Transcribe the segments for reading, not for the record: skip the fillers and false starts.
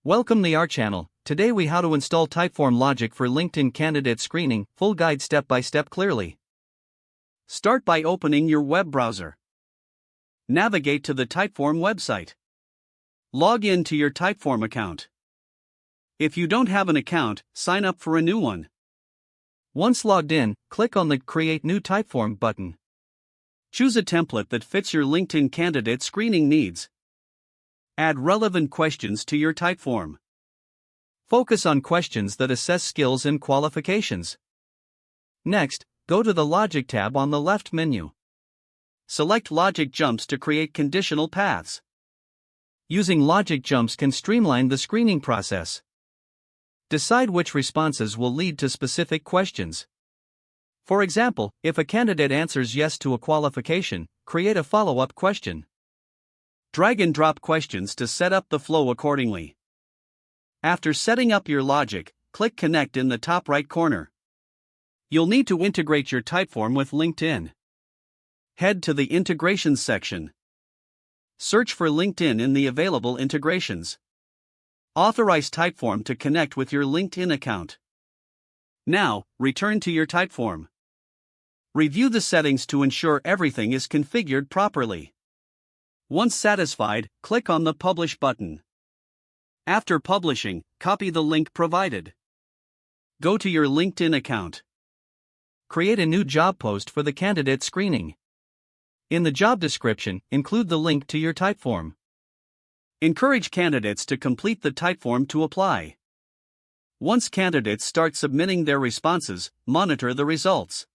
Welcome to our channel. Today we how to install Typeform logic for LinkedIn candidate screening, full guide step by step clearly. Start by opening your web browser. Navigate to the Typeform website. Log in to your Typeform account. If you don't have an account, sign up for a new one. Once logged in, click on the Create New Typeform button. Choose a template that fits your LinkedIn candidate screening needs. Add relevant questions to your Typeform. Focus on questions that assess skills and qualifications. Next, go to the Logic tab on the left menu. Select Logic Jumps to create conditional paths. Using logic jumps can streamline the screening process. Decide which responses will lead to specific questions. For example, if a candidate answers yes to a qualification, create a follow-up question. Drag and drop questions to set up the flow accordingly. After setting up your logic, click Connect in the top right corner. You'll need to integrate your Typeform with LinkedIn. Head to the Integrations section. Search for LinkedIn in the available integrations. Authorize Typeform to connect with your LinkedIn account. Now, return to your Typeform. Review the settings to ensure everything is configured properly. Once satisfied, click on the Publish button. After publishing, copy the link provided. Go to your LinkedIn account. Create a new job post for the candidate screening. In the job description, include the link to your Typeform. Encourage candidates to complete the Typeform to apply. Once candidates start submitting their responses, monitor the results.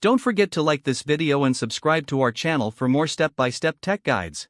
Don't forget to like this video and subscribe to our channel for more step-by-step tech guides.